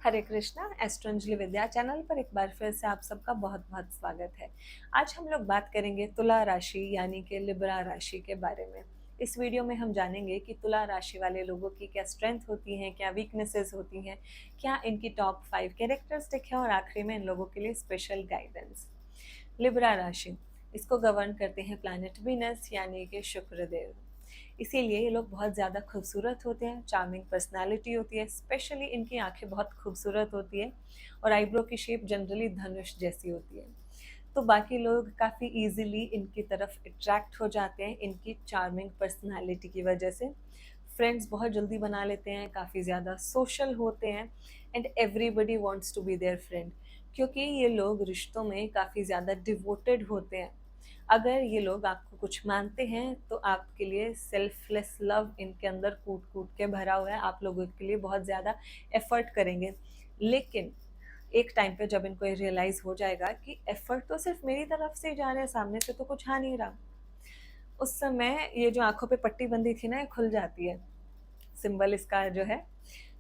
हरे Krishna. Astro Anjali विद्या channel पर एक बार फिर से आप सबका बहुत बहुत स्वागत है। आज हम लोग बात करेंगे तुला राशि यानी कि लिब्रा राशि के बारे में। इस वीडियो में हम जानेंगे कि तुला राशि वाले लोगों की क्या स्ट्रेंथ होती हैं, क्या वीकनेसेस होती हैं, क्या इनकी टॉप 5 कैरेक्टरिस्टिक है और आखिरी में इन लोगों के लिए स्पेशल गाइडेंस। लिब्रा राशि, इसको गवर्न करते हैं प्लैनेट वीनस यानी कि शुक्रदेव। इसीलिए ये लोग बहुत ज़्यादा खूबसूरत होते हैं, चार्मिंग पर्सनालिटी होती है, स्पेशली इनकी आंखें बहुत खूबसूरत होती है और आईब्रो की शेप जनरली धनुष जैसी होती है। तो बाकी लोग काफ़ी इजीली इनकी तरफ अट्रैक्ट हो जाते हैं इनकी चार्मिंग पर्सनालिटी की वजह से। फ्रेंड्स बहुत जल्दी बना लेते हैं, काफ़ी ज़्यादा सोशल होते हैं and everybody wants to be their friend, क्योंकि ये लोग रिश्तों में काफ़ी ज़्यादा डिवोटेड होते हैं। अगर ये लोग आपको कुछ मानते हैं तो आपके लिए सेल्फलेस लव इनके अंदर कूट कूट के भरा हुआ है, आप लोगों के लिए बहुत ज़्यादा एफर्ट करेंगे। लेकिन एक टाइम पे जब इनको ये रियलाइज़ हो जाएगा कि एफर्ट तो सिर्फ मेरी तरफ से ही जा रहे हैं, सामने से तो कुछ आ नहीं रहा, उस समय ये जो आंखों पे पट्टी बंधी थी ना, ये खुल जाती है, सिंबल इसका जो है।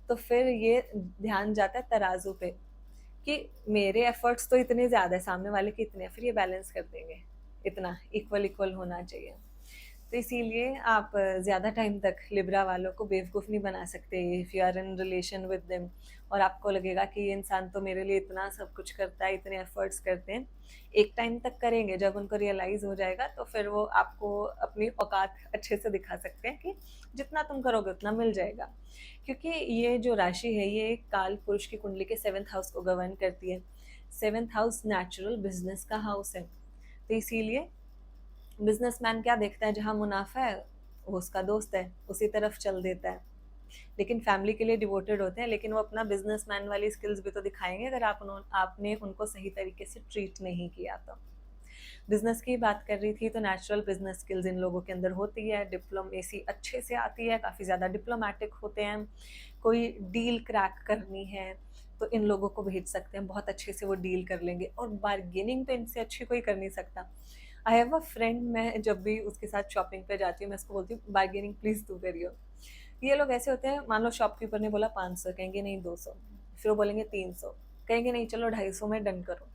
तो फिर ये ध्यान जाता है तराजू पे कि मेरे एफर्ट्स तो इतने ज़्यादा है, सामने वाले के इतने, फिर ये बैलेंस कर देंगे, इतना इक्वल इक्वल होना चाहिए। तो इसीलिए आप ज़्यादा टाइम तक लिब्रा वालों को बेवकूफ़ नहीं बना सकते if you are in relation with them, और आपको लगेगा कि ये इंसान तो मेरे लिए इतना सब कुछ करता है, इतने एफर्ट्स करते हैं। एक टाइम तक करेंगे, जब उनको रियलाइज़ हो जाएगा तो फिर वो आपको अपनी औकात अच्छे से दिखा सकते हैं कि जितना तुम करोगे उतना मिल जाएगा। क्योंकि ये जो राशि है ये काल पुरुष की कुंडली के 7th हाउस को गवर्न करती है। 7th हाउस नेचुरल बिजनेस का हाउस है, तो इसीलिए बिजनेसमैन क्या देखता है, जहाँ मुनाफा है वो उसका दोस्त है, उसी तरफ चल देता है। लेकिन फैमिली के लिए डिवोटेड होते हैं, लेकिन वो अपना बिजनेसमैन वाली स्किल्स भी तो दिखाएंगे अगर आपने उनको सही तरीके से ट्रीट नहीं किया तो। बिजनेस की बात कर रही थी तो नेचुरल बिजनेस स्किल्स इन लोगों के अंदर होती है, डिप्लोमेसी अच्छे से आती है, काफ़ी ज़्यादा डिप्लोमेटिक होते हैं। कोई डील क्रैक करनी है तो इन लोगों को भेज सकते हैं, बहुत अच्छे से वो डील कर लेंगे, और बार्गेनिंग तो इनसे अच्छी कोई कर नहीं सकता। आई हैव अ फ्रेंड, मैं जब भी उसके साथ शॉपिंग पे जाती हूँ मैं उसको बोलती हूँ बार्गेनिंग प्लीज़ तू करियो। ये लोग ऐसे होते हैं, मान लो शॉपकीपर ने बोला 500, कहेंगे नहीं 200, फिर वो बोलेंगे 300, कहेंगे नहीं चलो 250 में डन करो।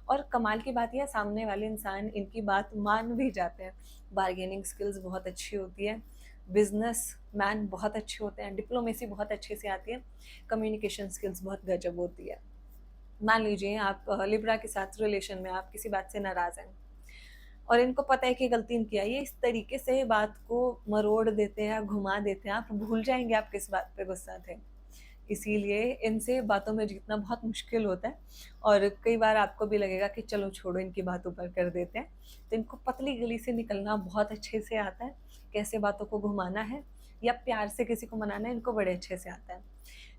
और कमाल की बात यह, सामने वाले इंसान इनकी बात मान भी जाते हैं। बार्गेनिंग स्किल्स बहुत अच्छी होती है, बिजनेस मैन बहुत अच्छे होते हैं, डिप्लोमेसी बहुत अच्छे से आती है, कम्युनिकेशन स्किल्स बहुत गजब होती है। मान लीजिए आप लिब्रा के साथ रिलेशन में, आप किसी बात से नाराज हैं और इनको पता है कि गलती इनकी आई है, इस तरीके से बात को मरोड़ देते हैं, घुमा देते हैं, आप भूल जाएंगे आप किस बात पे गुस्सा थे। इसीलिए इनसे बातों में जीतना बहुत मुश्किल होता है, और कई बार आपको भी लगेगा कि चलो छोड़ो इनकी बात ऊपर कर देते हैं। तो इनको पतली गली से निकलना बहुत अच्छे से आता है, कैसे बातों को घुमाना है या प्यार से किसी को मनाना है, इनको बड़े अच्छे से आता है।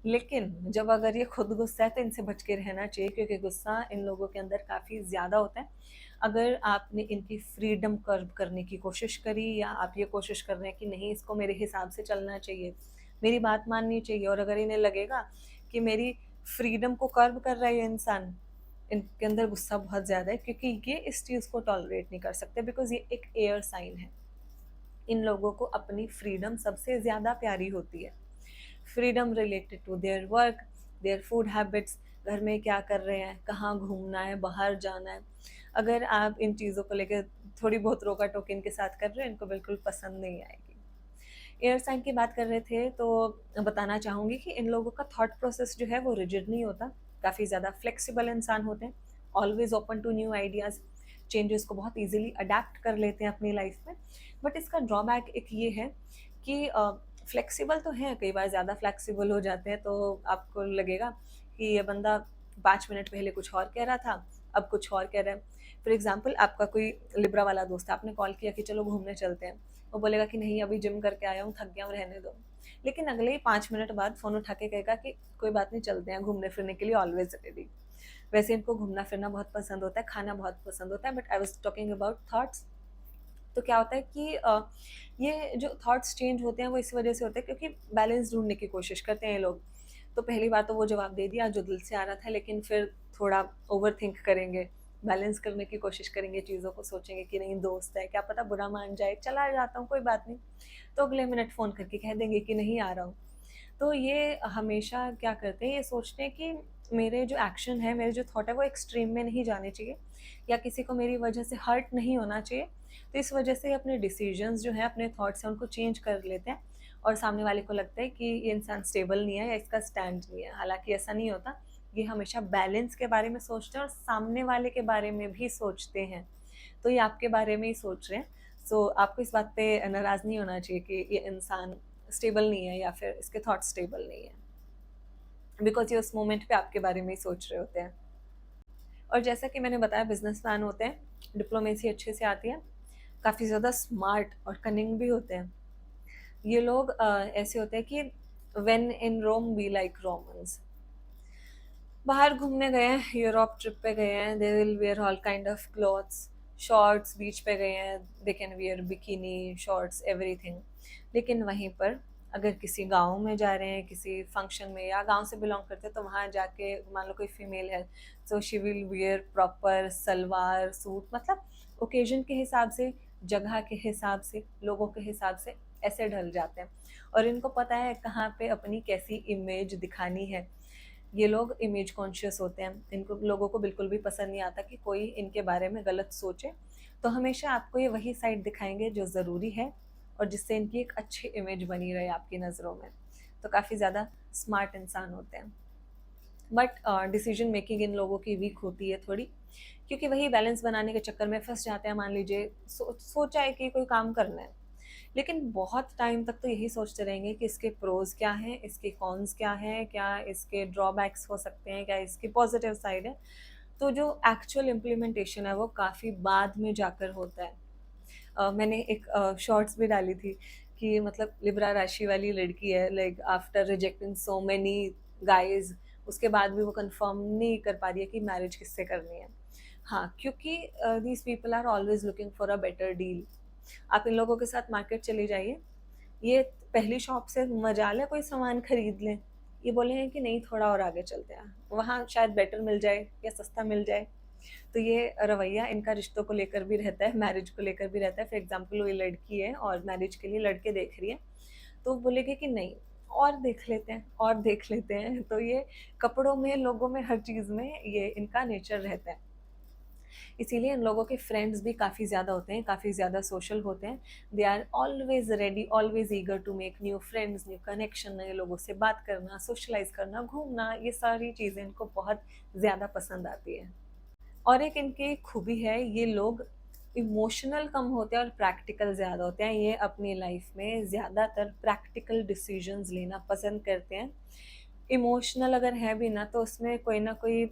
लेकिन जब अगर ये खुद गुस्सा है तो इनसे बच के रहना चाहिए, क्योंकि गुस्सा इन लोगों के अंदर काफ़ी ज़्यादा होता है। अगर आपने इनकी फ्रीडम कर्व करने की कोशिश करी, या आप ये कोशिश कर रहे हैं कि नहीं इसको मेरे हिसाब से चलना चाहिए, मेरी बात माननी चाहिए, और अगर इन्हें लगेगा कि मेरी फ्रीडम को कर्व कर रहा है ये इंसान, इनके अंदर गुस्सा बहुत ज़्यादा है, क्योंकि ये इस चीज़ को टॉलरेट नहीं कर सकते, बिकॉज ये एक एयर साइन है। इन लोगों को अपनी फ्रीडम सबसे ज़्यादा प्यारी होती है। Freedom related to their work, their food habits, घर में क्या कर रहे हैं, कहाँ घूमना है, बाहर जाना है। अगर आप इन चीज़ों को लेकर थोड़ी बहुत रोका टोकी इनके साथ कर रहे हैं, इनको बिल्कुल पसंद नहीं आएगी। एयर साइन की बात कर रहे थे तो बताना चाहूँगी कि इन लोगों का थॉट प्रोसेस जो है वो रिजिड नहीं होता, काफ़ी ज़्यादा फ्लेक्सिबल इंसान होते हैं, always open to new ideas, changes को बहुत इजीली अडेप्ट कर लेते हैं अपनी लाइफ में। बट इसका ड्रॉबैक एक ये है कि फ्लेक्सिबल तो है, कई बार ज़्यादा फ्लेक्सिबल हो जाते हैं तो आपको लगेगा कि ये बंदा 5 मिनट पहले कुछ और कह रहा था, अब कुछ और कह रहा है। फॉर एग्जाम्पल, आपका कोई लिब्रा वाला दोस्त है, आपने कॉल किया कि चलो घूमने चलते हैं, वो बोलेगा कि नहीं अभी जिम करके आया हूँ, थक गया हूँ, रहने दो। लेकिन अगले ही 5 मिनट बाद फ़ोन उठा के कहेगा कि कोई बात नहीं, चलते हैं घूमने फिरने के लिए, ऑलवेज रेडी। वैसे इनको घूमना फिरना बहुत पसंद होता है, खाना बहुत पसंद होता है, but I was talking about thoughts. तो क्या होता है कि ये जो थॉट्स चेंज होते हैं वो इस वजह से होते हैं क्योंकि बैलेंस ढूंढने की कोशिश करते हैं ये लोग। तो पहली बार तो वो जवाब दे दिया जो दिल से आ रहा था, लेकिन फिर थोड़ा ओवर थिंक करेंगे, बैलेंस करने की कोशिश करेंगे चीज़ों को, सोचेंगे कि नहीं दोस्त है, क्या पता बुरा मान जाए, चला जाता हूँ कोई बात नहीं, तो अगले मिनट फ़ोन करके कह देंगे कि नहीं आ रहा हूँ। तो ये हमेशा क्या करते हैं, ये सोचते हैं कि मेरे जो एक्शन है, मेरे जो थॉट है वो एक्सट्रीम में नहीं जाने चाहिए या किसी को मेरी वजह से हर्ट नहीं होना चाहिए। तो इस वजह से अपने डिसीजंस जो हैं, अपने थॉट्स हैं, उनको चेंज कर लेते हैं और सामने वाले को लगता है कि ये इंसान स्टेबल नहीं है या इसका स्टैंड नहीं है। हालाँकि ऐसा नहीं होता। ये हमेशा बैलेंस के बारे में सोचते हैं और सामने वाले के बारे में भी सोचते हैं। तो ये आपके बारे में ही सोच रहे हैं। सो आपको इस बात पे नाराज़ नहीं होना चाहिए कि ये इंसान स्टेबल नहीं है या फिर इसके थॉट स्टेबल नहीं है, बिकॉज़ ये उस मोमेंट पे आपके बारे में ही सोच रहे होते हैं। और जैसा कि मैंने बताया, बिज़नेसमैन होते हैं, डिप्लोमेसी अच्छे से आती है, काफ़ी ज़्यादा स्मार्ट और कनिंग भी होते हैं। ये लोग ऐसे होते हैं कि when in Rome be like Romans. बाहर घूमने गए हैं, यूरोप ट्रिप पे गए हैं, they will wear all kind of clothes, shorts, beach पे गए हैं, they can wear bikini, shorts, everything. लेकिन वहीं पर अगर किसी गाँव में जा रहे हैं, किसी फंक्शन में, या गाँव से बिलॉन्ग करते हैं, तो वहाँ जाके मान लो कोई फीमेल है, so she will wear proper salwar suit, मतलब ओकेजन के हिसाब से, जगह के हिसाब से, लोगों के हिसाब से ऐसे ढल जाते हैं। और इनको पता है कहाँ पे अपनी कैसी इमेज दिखानी है। ये लोग इमेज कॉन्शियस होते हैं, इनको, लोगों को बिल्कुल भी पसंद नहीं आता कि कोई इनके बारे में गलत सोचे। तो हमेशा आपको ये वही साइड दिखाएंगे जो ज़रूरी है और जिससे इनकी एक अच्छी इमेज बनी रहे आपकी नज़रों में। तो काफ़ी ज़्यादा स्मार्ट इंसान होते हैं। बट डिसीजन मेकिंग इन लोगों की वीक होती है थोड़ी, क्योंकि वही बैलेंस बनाने के चक्कर में फंस जाते हैं। मान लीजिए सोचा है कि कोई काम करना है, लेकिन बहुत टाइम तक तो यही सोचते रहेंगे कि इसके प्रोज क्या हैं, इसके कॉन्स क्या हैं, क्या इसके ड्रॉबैक्स हो सकते हैं, क्या इसकी पॉजिटिव साइड है। तो जो एक्चुअल इम्प्लीमेंटेशन है वो काफ़ी बाद में जाकर होता है। मैंने एक शॉर्ट्स भी डाली थी कि मतलब लिब्रा राशि वाली लड़की है, like after rejecting so many guys, उसके बाद भी वो कंफर्म नहीं कर पा रही है कि मैरिज किससे करनी है। हाँ, क्योंकि these people are always looking for a better deal. आप इन लोगों के साथ मार्केट चले जाइए, ये पहली शॉप से मजाल है कोई सामान खरीद लें, ये बोलेंगे कि नहीं थोड़ा और आगे चलते हैं, वहाँ शायद बेटर मिल जाए या सस्ता मिल जाए। तो ये रवैया इनका रिश्तों को लेकर भी रहता है, मैरिज को लेकर भी रहता है। फॉर एग्जाम्पल, वो लड़की है और मैरिज के लिए लड़के देख रही है, तो बोलेगी कि नहीं और देख लेते हैं और देख लेते हैं। तो ये कपड़ों में, लोगों में, हर चीज़ में ये इनका नेचर रहता है। इसीलिए इन लोगों के फ्रेंड्स भी काफ़ी ज़्यादा होते हैं, काफ़ी ज़्यादा सोशल होते हैं। They are always ready, always eager to make new friends, new connection, नए लोगों से बात करना, सोशलाइज करना, घूमना, ये सारी चीज़ें इनको बहुत ज़्यादा पसंद आती है। और एक इनकी खूबी है, ये लोग इमोशनल कम होते हैं और प्रैक्टिकल ज़्यादा होते हैं। ये अपनी लाइफ में ज़्यादातर प्रैक्टिकल डिसीजंस लेना पसंद करते हैं। इमोशनल अगर है भी ना, तो उसमें कोई ना कोई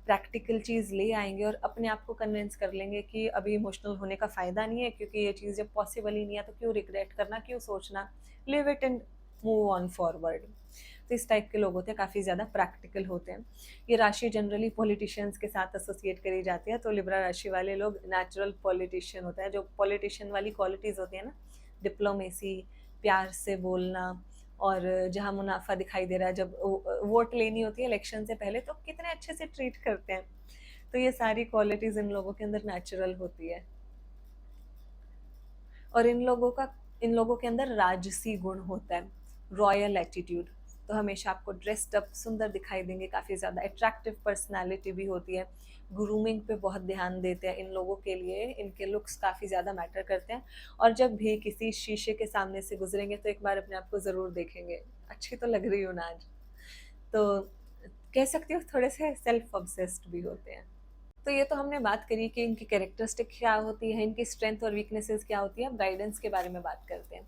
प्रैक्टिकल चीज़ ले आएंगे और अपने आप को कन्विंस कर लेंगे कि अभी इमोशनल होने का फ़ायदा नहीं है, क्योंकि ये चीज़ जब पॉसिबल ही नहीं है तो क्यों रिग्रेट करना, क्यों सोचना, live it and move on forward. तो इस टाइप के लोग होते हैं, काफ़ी ज़्यादा प्रैक्टिकल होते हैं। ये राशि जनरली पॉलिटिशियंस के साथ एसोसिएट करी जाती है, तो लिब्रा राशि वाले लोग नेचुरल पॉलिटिशियन होते हैं। जो पॉलिटिशियन वाली क्वालिटीज़ होती है ना, डिप्लोमेसी, प्यार से बोलना, और जहाँ मुनाफा दिखाई दे रहा है, जब वोट लेनी होती है इलेक्शन से पहले, तो कितने अच्छे से ट्रीट करते हैं। तो ये सारी क्वालिटीज़ इन लोगों के अंदर नेचुरल होती है। और इन लोगों के अंदर राजसी गुण होता है, रॉयल एटीट्यूड। तो हमेशा आपको ड्रेस्ड अप सुंदर दिखाई देंगे, काफ़ी ज़्यादा अट्रैक्टिव पर्सनालिटी भी होती है। ग्रूमिंग पे बहुत ध्यान देते हैं इन लोगों के लिए, इनके लुक्स काफ़ी ज़्यादा मैटर करते हैं। और जब भी किसी शीशे के सामने से गुजरेंगे तो एक बार अपने आप को ज़रूर देखेंगे, अच्छी तो लग रही हूँ ना आज। तो कह सकती हूँ थोड़े से सेल्फ ऑब्सेस्ड भी होते हैं। तो ये तो हमने बात करी कि इनकी कैरेक्टरिस्टिक क्या होती है, इनकी स्ट्रेंथ और वीकनेसेस क्या होती है। अब गाइडेंस के बारे में बात करते हैं।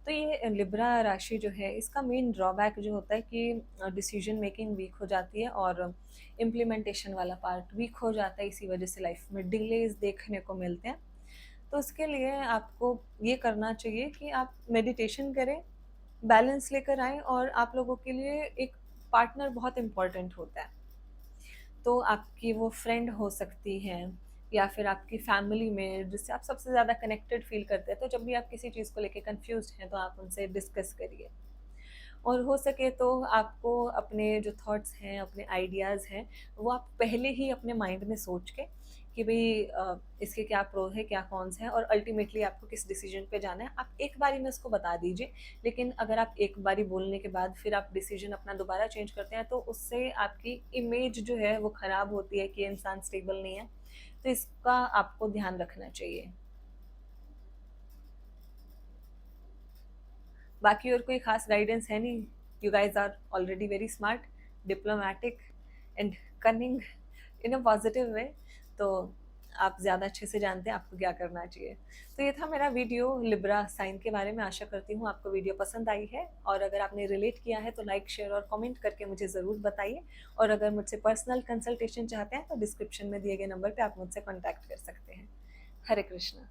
तो ये लिब्रा राशि जो है, इसका मेन ड्रॉबैक जो होता है कि डिसीजन मेकिंग वीक हो जाती है और इम्प्लीमेंटेशन वाला पार्ट वीक हो जाता है। इसी वजह से लाइफ में डिलेज देखने को मिलते हैं। तो उसके लिए आपको ये करना चाहिए कि आप मेडिटेशन करें, बैलेंस लेकर आएँ, और आप लोगों के लिए एक पार्टनर बहुत इम्पोर्टेंट होता है। तो आपकी वो फ्रेंड हो सकती हैं या फिर आपकी फैमिली में जिससे आप सबसे ज़्यादा कनेक्टेड फील करते हैं। तो जब भी आप किसी चीज़ को लेके कंफ्यूज्ड हैं तो आप उनसे डिस्कस करिए। और हो सके तो आपको अपने जो थॉट्स हैं, अपने आइडियाज़ हैं, वो आप पहले ही अपने माइंड में सोच के कि भाई इसके क्या प्रो है क्या कॉन्स हैं, और अल्टीमेटली आपको किस डिसीजन पे जाना है। आप एक बारी में उसको बता दीजिए, लेकिन अगर आप एक बारी बोलने के बाद फिर आप डिसीजन अपना दोबारा चेंज करते हैं तो उससे आपकी इमेज जो है वो खराब होती है कि ये इंसान स्टेबल नहीं है। तो इसका आपको ध्यान रखना चाहिए। बाकी और कोई खास गाइडेंस है नहीं। You guys are already very smart, diplomatic and cunning in a positive way. तो आप ज़्यादा अच्छे से जानते हैं आपको क्या करना चाहिए। तो ये था मेरा वीडियो लिब्रा साइन के बारे में। आशा करती हूँ आपको वीडियो पसंद आई है, और अगर आपने रिलेट किया है तो लाइक शेयर और कमेंट करके मुझे ज़रूर बताइए। और अगर मुझसे पर्सनल कंसल्टेशन चाहते हैं तो डिस्क्रिप्शन में दिए गए नंबर पे आप मुझसे कॉन्टैक्ट कर सकते हैं। हरे कृष्णा।